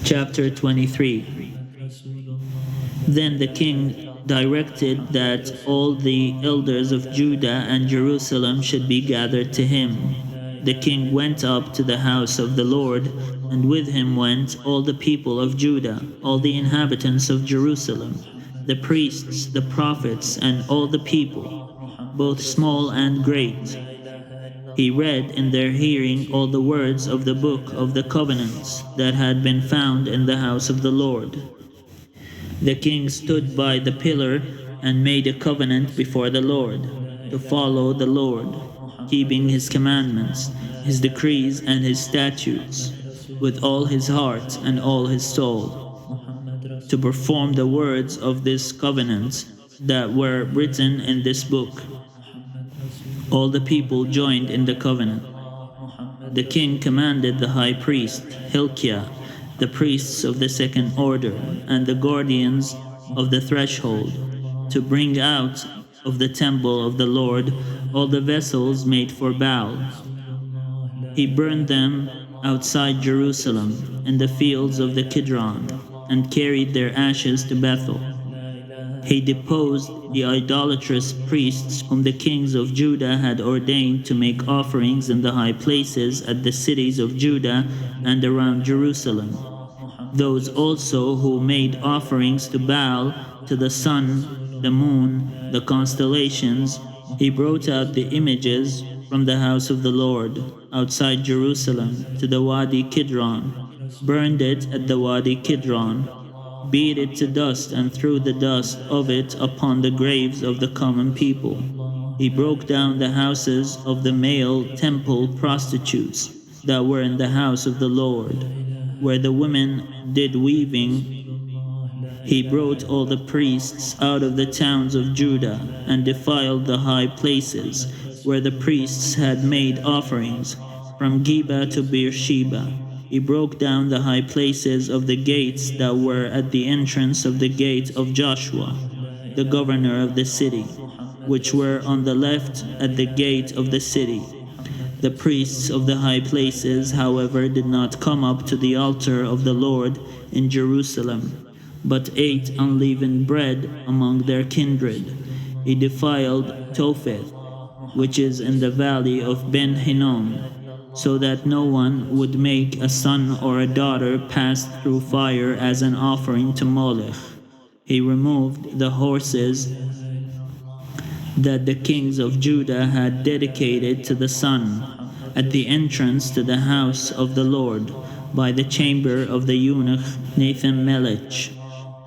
Chapter 23. Then the king directed that all the elders of Judah and Jerusalem should be gathered to him. The king went up to the house of the Lord, and with him went all the people of Judah, all the inhabitants of Jerusalem, the priests, the prophets, and all the people, both small and great. He read in their hearing all the words of the book of the covenants that had been found in the house of the Lord. The king stood by the pillar and made a covenant before the Lord, to follow the Lord, keeping his commandments, his decrees, and his statutes, with all his heart and all his soul, to perform the words of this covenant that were written in this book. All the people joined in the covenant. The king commanded the high priest, Hilkiah, the priests of the second order, and the guardians of the threshold, to bring out of the temple of the Lord all the vessels made for Baal. He burned them outside Jerusalem in the fields of the Kidron, and carried their ashes to Bethel. He deposed the idolatrous priests whom the kings of Judah had ordained to make offerings in the high places at the cities of Judah and around Jerusalem. Those also who made offerings to Baal, to the sun, the moon, the constellations, he brought out the images from the house of the Lord outside Jerusalem to the Wadi Kidron, burned it at the Wadi Kidron, beat it to dust, and threw the dust of it upon the graves of the common people. He broke down the houses of the male temple prostitutes that were in the house of the Lord, where the women did weaving. He brought all the priests out of the towns of Judah, and defiled the high places where the priests had made offerings, from Geba to Beersheba. He broke down the high places of the gates that were at the entrance of the gate of Joshua, the governor of the city, which were on the left at the gate of the city. The priests of the high places, however, did not come up to the altar of the Lord in Jerusalem, but ate unleavened bread among their kindred. He defiled Topheth, which is in the valley of Ben Hinnom, so that no one would make a son or a daughter pass through fire as an offering to Molech. He removed the horses that the kings of Judah had dedicated to the sun at the entrance to the house of the Lord by the chamber of the eunuch Nathan-Melech,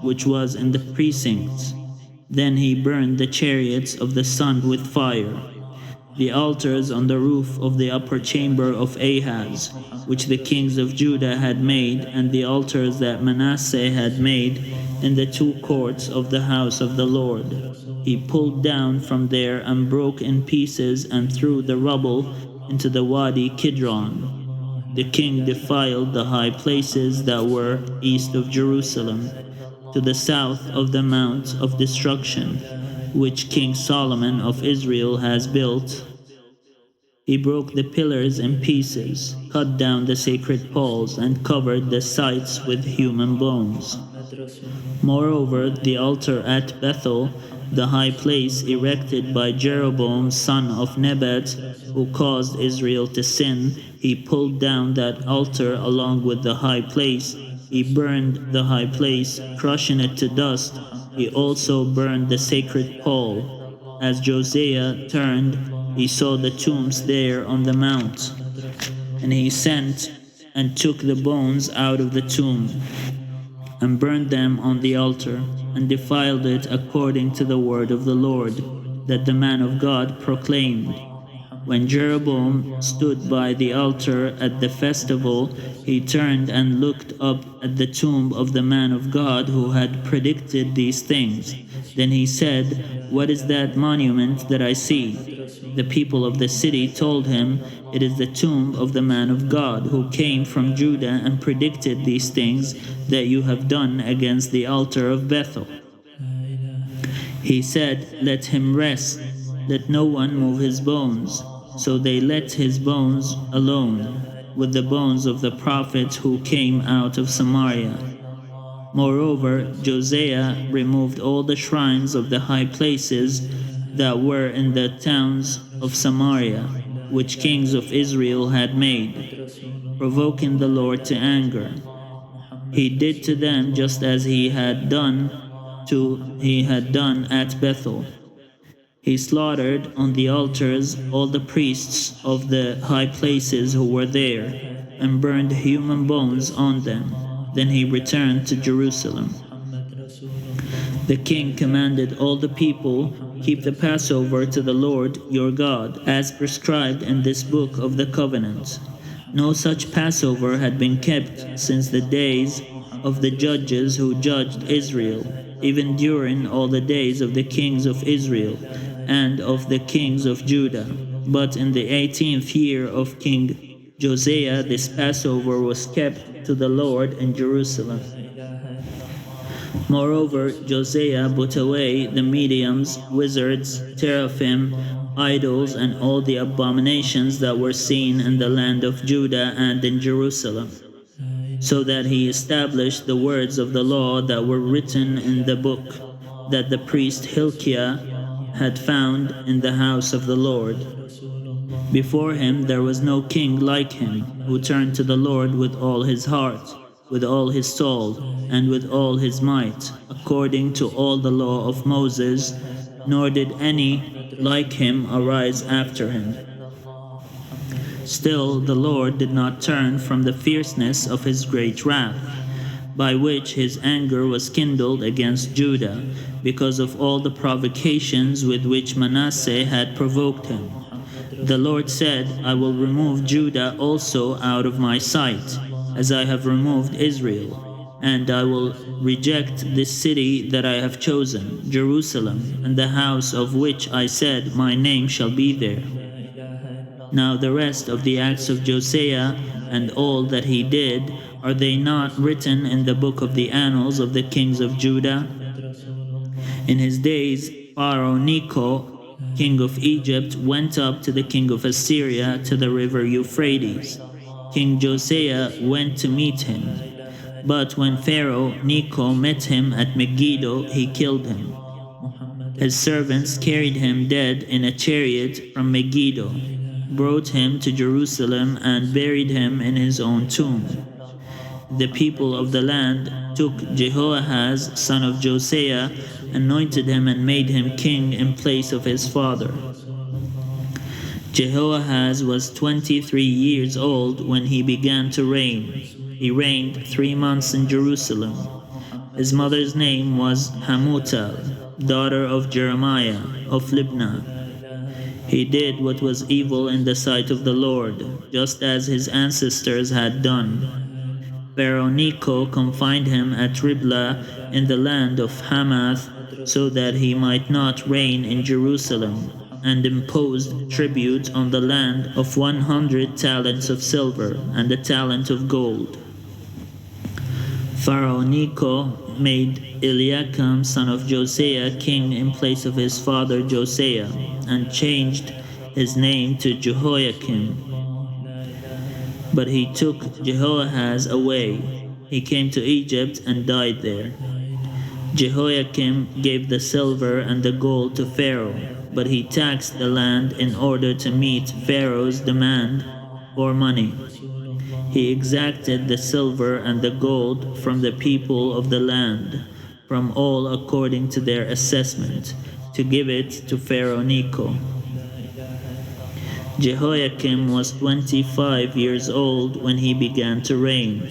which was in the precincts. Then he burned the chariots of the sun with fire. The altars on the roof of the upper chamber of Ahaz, which the kings of Judah had made, and the altars that Manasseh had made in the two courts of the house of the Lord, he pulled down from there and broke in pieces and threw the rubble into the Wadi Kidron. The king defiled the high places that were east of Jerusalem, to the south of the Mount of Destruction, which King Solomon of Israel has built. He broke the pillars in pieces, cut down the sacred poles, and covered the sites with human bones. Moreover, the altar at Bethel, the high place erected by Jeroboam son of Nebat, who caused Israel to sin, he pulled down that altar along with the high place. He burned the high place, crushing it to dust. He also burned the sacred pole. As Josiah turned, he saw the tombs there on the mount, and he sent and took the bones out of the tomb, and burned them on the altar, and defiled it according to the word of the Lord, that the man of God proclaimed. When Jeroboam stood by the altar at the festival, he turned and looked up at the tomb of the man of God who had predicted these things. Then he said, "What is that monument that I see?" The people of the city told him, "It is the tomb of the man of God who came from Judah and predicted these things that you have done against the altar of Bethel." He said, "Let him rest, let no one move his bones." So they let his bones alone. with the bones of the prophets who came out of Samaria. Moreover, Josiah removed all the shrines of the high places that were in the towns of Samaria, which kings of Israel had made, provoking the Lord to anger. He did to them just as he had done at Bethel. He slaughtered on the altars all the priests of the high places who were there, and burned human bones on them. Then he returned to Jerusalem. The king commanded all the people, "Keep the Passover to the Lord your God, as prescribed in this book of the covenant." No such Passover had been kept since the days of the judges who judged Israel, even during all the days of the kings of Israel and of the kings of Judah. But in the 18th year of King Josiah, this Passover was kept to the Lord in Jerusalem. Moreover, Josiah put away the mediums, wizards, teraphim, idols, and all the abominations that were seen in the land of Judah and in Jerusalem, so that he established the words of the law that were written in the book that the priest Hilkiah had found in the house of the Lord. Before him there was no king like him, who turned to the Lord with all his heart, with all his soul, and with all his might, according to all the law of Moses, nor did any like him arise after him. Still the Lord did not turn from the fierceness of his great wrath, by which his anger was kindled against Judah, because of all the provocations with which Manasseh had provoked him. The Lord said, "I will remove Judah also out of my sight, as I have removed Israel, and I will reject this city that I have chosen, Jerusalem, and the house of which I said, my name shall be there." Now the rest of the acts of Josiah and all that he did, are they not written in the book of the annals of the kings of Judah? In his days, Pharaoh Necho, king of Egypt, went up to the king of Assyria to the river Euphrates. King Josiah went to meet him. But when Pharaoh Necho met him at Megiddo, he killed him. His servants carried him dead in a chariot from Megiddo, brought him to Jerusalem, and buried him in his own tomb. The people of the land took Jehoahaz, son of Josiah, anointed him and made him king in place of his father. Jehoahaz was 23 years old when he began to reign. He reigned 3 months in Jerusalem. His mother's name was Hamutal, daughter of Jeremiah of Libnah. He did what was evil in the sight of the Lord, just as his ancestors had done. Pharaoh Necho confined him at Riblah in the land of Hamath, so that he might not reign in Jerusalem, and imposed tribute on the land of 100 talents of silver and a talent of gold. Pharaoh Necho made Eliakim, son of Josiah, king in place of his father Josiah, and changed his name to Jehoiakim. But he took Jehoahaz away. He came to Egypt and died there. Jehoiakim gave the silver and the gold to Pharaoh, but he taxed the land in order to meet Pharaoh's demand for money. He exacted the silver and the gold from the people of the land, from all according to their assessment, to give it to Pharaoh Necho. Jehoiakim was 25 years old when he began to reign.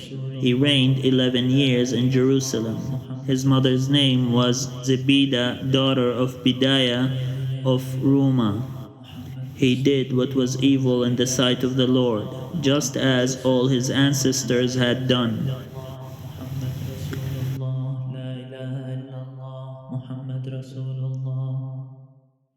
He reigned 11 years in Jerusalem. His mother's name was Zebidah, daughter of Bediah of Rumah. He did what was evil in the sight of the Lord, just as all his ancestors had done.